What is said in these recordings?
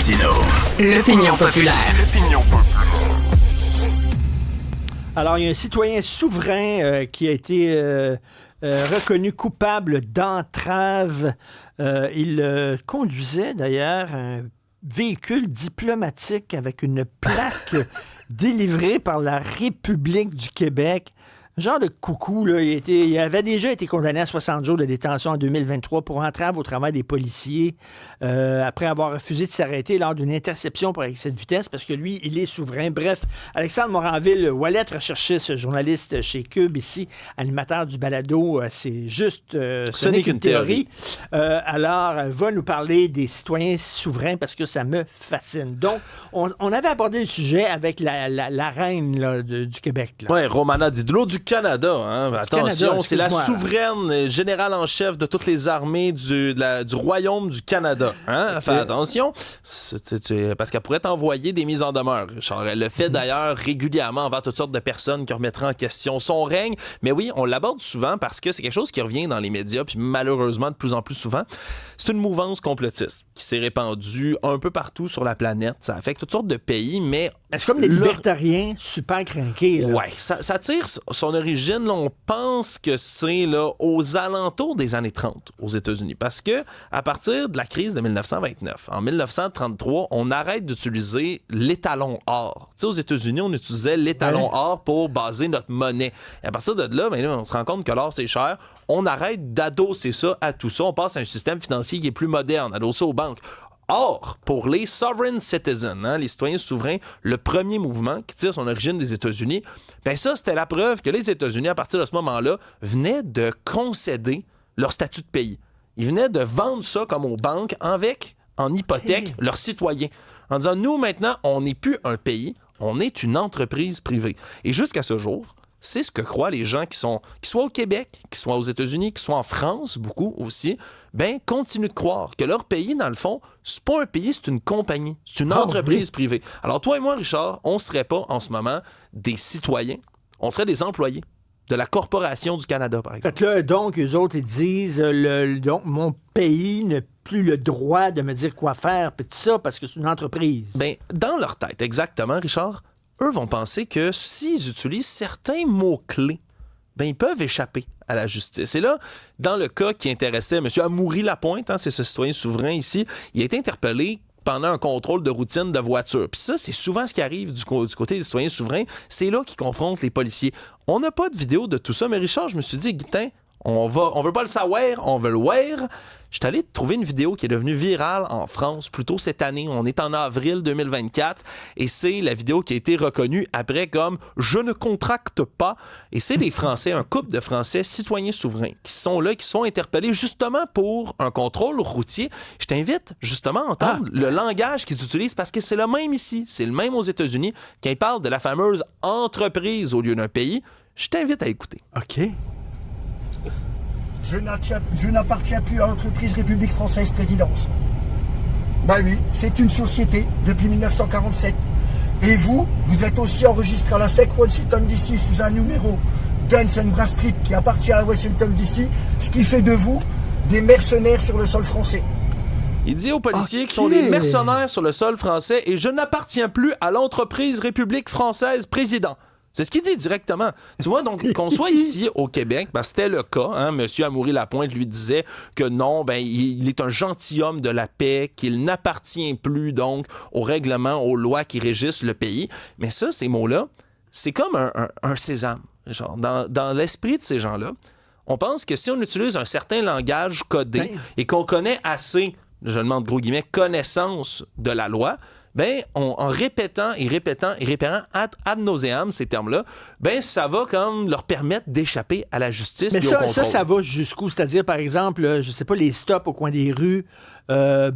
Martino. L'opinion populaire. Alors, il y a un citoyen souverain qui a été reconnu coupable d'entrave. Il conduisait d'ailleurs un véhicule diplomatique avec une plaque délivrée par la République du Québec. Genre de coucou, là, il avait déjà été condamné à 60 jours de détention en 2023 pour entrave au travail des policiers après avoir refusé de s'arrêter lors d'une interception pour excès de vitesse parce que lui, il est souverain. Bref, Alexandre Moranville-Ouellet, recherchiste, journaliste chez Cube, ici, animateur du balado, c'est juste ce n'est qu'une théorie. Alors, va nous parler des citoyens souverains parce que ça me fascine. Donc, on avait abordé le sujet avec la reine là, du Québec. Oui, Romana Didelot du Canada. Hein? Attention, Canada, c'est la souveraine générale en chef de toutes les armées du Royaume du Canada. Hein? Fais attention, parce qu'elle pourrait t'envoyer des mises en demeure. Genre, elle le fait d'ailleurs régulièrement envers toutes sortes de personnes qui remettraient en question son règne. Mais oui, on l'aborde souvent parce que c'est quelque chose qui revient dans les médias, puis malheureusement de plus en plus souvent. C'est une mouvance complotiste qui s'est répandue un peu partout sur la planète. Ça affecte toutes sortes de pays, mais... C'est comme les libertariens super craqués. Oui, ça tire son origine, là, on pense que c'est là, aux alentours des années 30 aux États-Unis. Parce que à partir de la crise de 1929, en 1933, on arrête d'utiliser l'étalon or. Tu sais, aux États-Unis, on utilisait l'étalon or pour baser notre monnaie. Et à partir de là, on se rend compte que l'or, c'est cher. On arrête d'adosser ça à tout ça. On passe à un système financier qui est plus moderne, adossé aux banques. Or, pour les sovereign citizens, les citoyens souverains, le premier mouvement qui tire son origine des États-Unis, ben ça, c'était la preuve que les États-Unis, à partir de ce moment-là, venaient de concéder leur statut de pays. Ils venaient de vendre ça comme aux banques en hypothèque leurs citoyens. En disant, nous, maintenant, on n'est plus un pays, on est une entreprise privée. Et jusqu'à ce jour, c'est ce que croient les gens qui soient au Québec, qui soient aux États-Unis, qui soient en France, beaucoup aussi, continuent de croire que leur pays, dans le fond, c'est pas un pays, c'est une compagnie, c'est une entreprise privée. Alors toi et moi, Richard, on serait pas en ce moment des citoyens, on serait des employés de la Corporation du Canada, par exemple. Fait que là, donc, eux autres, ils disent, donc, mon pays n'a plus le droit de me dire quoi faire, puis tout ça, parce que c'est une entreprise. Dans leur tête, exactement, Richard, eux vont penser que s'ils utilisent certains mots-clés, ils peuvent échapper à la justice. Et là, dans le cas qui intéressait M. Amoury-Lapointe, c'est ce citoyen souverain ici, il a été interpellé pendant un contrôle de routine de voiture. Puis ça, c'est souvent ce qui arrive du côté des citoyens souverains. C'est là qu'ils confrontent les policiers. On n'a pas de vidéo de tout ça, mais Richard, je me suis dit, Guitin, on veut pas le savoir, on veut le voir. Je suis allé trouver une vidéo qui est devenue virale en France plus tôt cette année. On est en avril 2024 et c'est la vidéo qui a été reconnue après comme « Je ne contracte pas ». Et c'est des Français, un couple de Français citoyens souverains qui sont là, qui sont interpellés justement pour un contrôle routier. Je t'invite justement à entendre le langage qu'ils utilisent parce que c'est le même ici, c'est le même aux États-Unis quand ils parlent de la fameuse entreprise au lieu d'un pays. Je t'invite à écouter. OK. Je n'appartiens plus à l'entreprise République française présidence. Oui, c'est une société depuis 1947. Et vous êtes aussi enregistré à la SEC Washington DC sous un numéro Dun & Bradstreet qui appartient à Washington DC, ce qui fait de vous des mercenaires sur le sol français. Il dit aux policiers qu'ils sont des mercenaires sur le sol français et je n'appartiens plus à l'entreprise République française président. C'est ce qu'il dit directement. Tu vois, donc, qu'on soit ici au Québec, c'était le cas. M. Amoury-Lapointe lui disait que non, il est un gentilhomme de la paix, qu'il n'appartient plus, donc, aux règlements, aux lois qui régissent le pays. Mais ça, ces mots-là, c'est comme un sésame. Genre, dans l'esprit de ces gens-là, on pense que si on utilise un certain langage codé et qu'on connaît assez, je demande gros guillemets, connaissance de la loi, en répétant ad nauseam ces termes-là, ça va comme leur permettre d'échapper à la justice. Mais ça va jusqu'où? C'est-à-dire, par exemple, je sais pas, les stops au coin des rues, ça,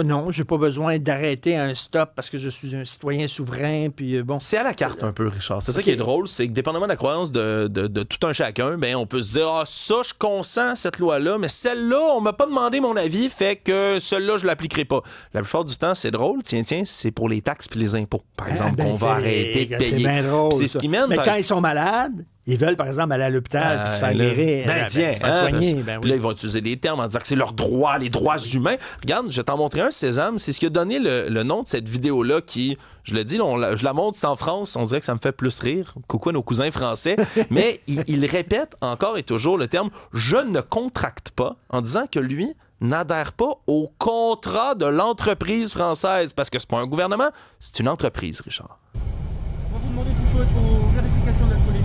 non, j'ai pas besoin d'arrêter un stop parce que je suis un citoyen souverain, puis bon. C'est à la carte un peu, Richard. C'est ça qui est drôle, c'est que dépendamment de la croyance de tout un chacun, on peut se dire, ça, je consens cette loi-là, mais celle-là, on m'a pas demandé mon avis, fait que celle-là, je l'appliquerai pas. La plupart du temps, c'est drôle, tiens, c'est pour les taxes puis les impôts, par exemple, qu'on va arrêter de payer. C'est bien drôle. C'est ce qui mène. Mais quand ils sont malades, Ils veulent, par exemple, aller à l'hôpital puis se faire guérir. Se faire soigner. Puis là, ils vont utiliser des termes en disant que c'est leurs droits, les droits humains. Regarde, je vais t'en montrer un, Sésame. C'est ce qui a donné le nom de cette vidéo-là qui, je le dis, là, je la montre, c'est en France. On dirait que ça me fait plus rire. Coucou à nos cousins français. Mais il répète encore et toujours le terme « je ne contracte pas » en disant que lui n'adhère pas au contrat de l'entreprise française. Parce que c'est pas un gouvernement, c'est une entreprise, Richard. On va vous demander de soumettre aux vérifications d'alcoolémie.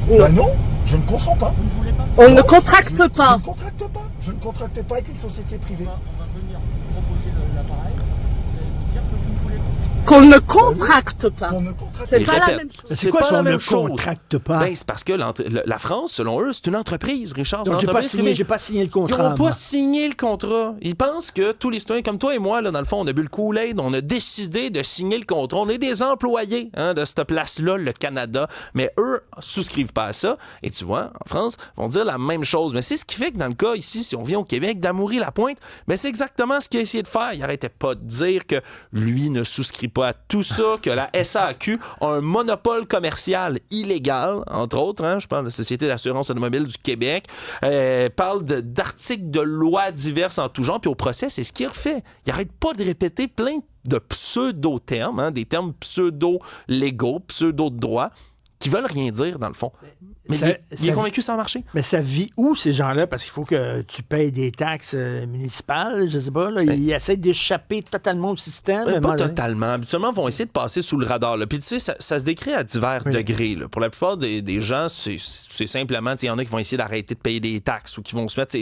Ben non, je ne consens pas. Vous ne voulez pas? On ne contracte pas. Je ne contracte pas. Je ne contracte pas avec une société privée. On va venir vous proposer l'appareil. Vous allez nous dire que vous ne voulez pas. Qu'on ne contracte pas. On ne contracte C'est Il pas la répète. même chose. C'est quoi pas si la on ne même chose. contracte pas? Ben, c'est parce que la France, selon eux, c'est une entreprise, Richard. Donc, C'est une entreprise privée. j'ai pas signé le Ils contrat. n'ont pas signé le contrat. Ils pensent que tous les citoyens, comme toi et moi, là, dans le fond, on a bu le Kool-Aid, on a décidé de signer le contrat. On est des employés de cette place-là, le Canada. Mais eux souscrivent pas à ça. Et tu vois, en France, ils vont dire la même chose. Mais c'est ce qui fait que dans le cas ici, si on vient au Québec, d'Amaury-Lapointe, ben c'est exactement ce qu'il a essayé de faire. Il n'arrêtait pas de dire que lui ne souscrit pas à tout ça, que la SAQ a un monopole commercial illégal, entre autres. Je parle de la Société d'assurance automobile du Québec. Parle d'articles de lois diverses en tout genre. Puis au procès, c'est ce qu'il refait. Il n'arrête pas de répéter plein de pseudo-termes, des termes pseudo-légaux, pseudo-droits, qui veulent rien dire, dans le fond. Mais il est convaincu que ça va marcher. Mais ça vit où, ces gens-là? Parce qu'il faut que tu payes des taxes municipales, je sais pas. Là, ils essaient d'échapper totalement au système. Pas totalement. Habituellement, ils vont essayer de passer sous le radar. Là. Puis tu sais, ça se décrit à divers degrés. Là. Pour la plupart des gens, c'est simplement, il y en a qui vont essayer d'arrêter de payer des taxes ou qui vont se mettre...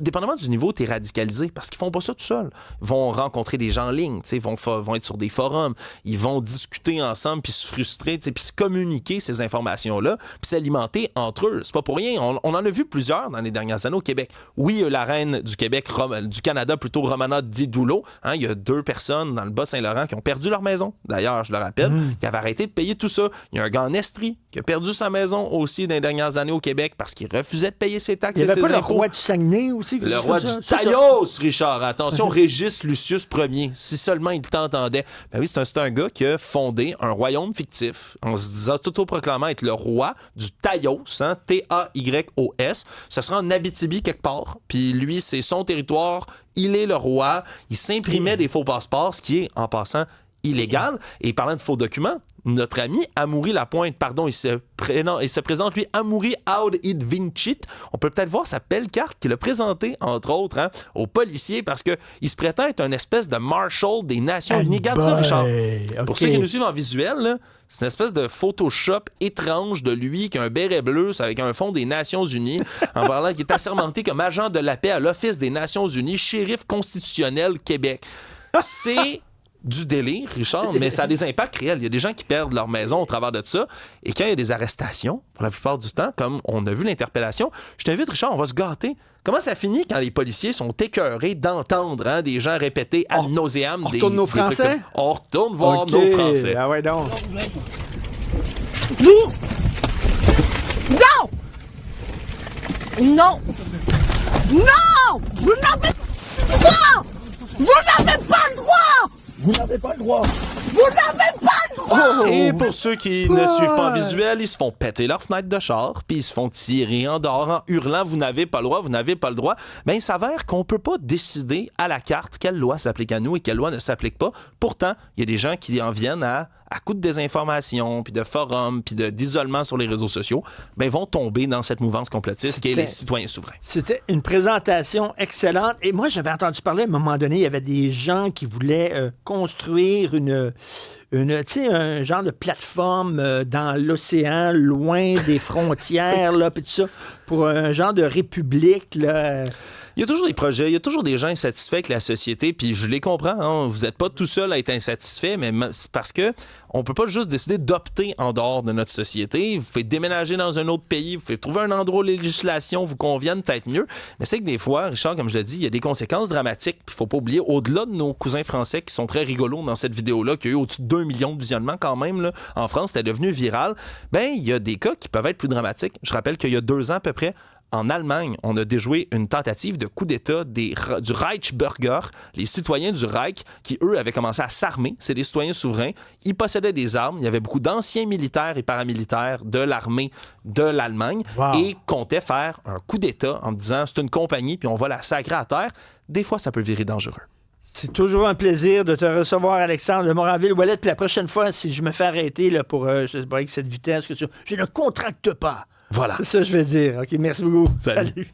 Dépendamment du niveau, t'es radicalisé parce qu'ils font pas ça tout seuls. Ils vont rencontrer des gens en ligne, ils vont être sur des forums, ils vont discuter ensemble puis se frustrer, puis se communiquer ces informations-là, puis s'alimenter entre eux. C'est pas pour rien. On en a vu plusieurs dans les dernières années au Québec. Oui, la reine du Québec, du Canada, plutôt Romana Didulo. Il y a 2 personnes dans le Bas-Saint-Laurent qui ont perdu leur maison. D'ailleurs, je le rappelle, qui avaient arrêté de payer tout ça. Il y a un gars en Estrie qui a perdu sa maison aussi dans les dernières années au Québec parce qu'il refusait de payer ses taxes et ses impôts. Il n'y avait pas le roi du Saguenay aussi? Le roi du Taillos, Richard. Attention, Régis Lucius Ier. Si seulement il t'entendait. Ben oui, c'est un gars qui a fondé un royaume fictif en se disant tout proclamant être le roi du Taillos, T-A-Y-O-S. Ça sera en Abitibi quelque part. Puis lui, c'est son territoire. Il est le roi. Il s'imprimait des faux passeports, ce qui est, en passant, illégal. Et parlant de faux documents, notre ami Amaury-Lapointe, il se présente, lui, Amaury Aud Id Vincit. On peut peut-être voir sa belle carte qu'il a présentée, entre autres, aux policiers, parce qu'il se prétend être une espèce de Marshal des Nations Unies. Regarde ça, Richard. Okay. Pour ceux qui nous suivent en visuel, là, c'est une espèce de Photoshop étrange de lui qui a un béret bleu avec un fond des Nations Unies, en parlant qu'il est assermenté comme agent de la paix à l'Office des Nations Unies, shérif constitutionnel Québec. C'est du délire, Richard, mais ça a des impacts réels. Il y a des gens qui perdent leur maison au travers de ça. Et quand il y a des arrestations, pour la plupart du temps, comme on a vu l'interpellation, je t'invite, Richard, on va se gâter. Comment ça finit quand les policiers sont écœurés d'entendre des gens répéter ad nauseam on retourne nos Français? On retourne voir nos Français. Ah ouais, donc. Vous? Non! Non! Non! Vous n'avez pas le droit! Vous n'avez pas le droit! Vous n'avez pas le droit. Vous n'avez pas le droit! Et pour ceux qui ne suivent pas en visuel, ils se font péter leur fenêtre de char, puis ils se font tirer en dehors en hurlant « Vous n'avez pas le droit, vous n'avez pas le droit ». Ben, il s'avère qu'on peut pas décider à la carte quelle loi s'applique à nous et quelle loi ne s'applique pas. Pourtant, il y a des gens qui en viennent à coup de désinformation, puis de forums, puis d'isolement sur les réseaux sociaux, ben, vont tomber dans cette mouvance complotiste qui est les citoyens souverains. C'était une présentation excellente. Et moi, j'avais entendu parler à un moment donné, il y avait des gens qui voulaient construire un genre de plateforme dans l'océan, loin des frontières, là, puis tout ça, pour un genre de république, là. Il y a toujours des projets, il y a toujours des gens insatisfaits avec la société, puis je les comprends. Vous n'êtes pas tout seul à être insatisfait, mais c'est parce que on peut pas juste décider d'opter en dehors de notre société. Vous pouvez déménager dans un autre pays, vous pouvez trouver un endroit où les législations vous conviennent peut-être mieux. Mais c'est que des fois, Richard, comme je l'ai dit, il y a des conséquences dramatiques. Puis il faut pas oublier, au-delà de nos cousins français qui sont très rigolos dans cette vidéo-là, qui a eu au-dessus de 2 millions de visionnements quand même, là, en France, c'était devenu viral, ben il y a des cas qui peuvent être plus dramatiques. Je rappelle qu'il y a 2 ans à peu près, en Allemagne, on a déjoué une tentative de coup d'État du Reichsbürger, les citoyens du Reich, qui, eux, avaient commencé à s'armer. C'est des citoyens souverains. Ils possédaient des armes. Il y avait beaucoup d'anciens militaires et paramilitaires de l'armée de l'Allemagne et comptaient faire un coup d'État en disant c'est une compagnie puis on va la sacrer à terre. Des fois, ça peut virer dangereux. C'est toujours un plaisir de te recevoir, Alexandre de Moranville-Ouellette. Puis la prochaine fois, si je me fais arrêter là, pour je sais pas, avec cette vitesse, je ne contracte pas. Voilà. C'est ça que je vais dire. OK, merci beaucoup. Salut.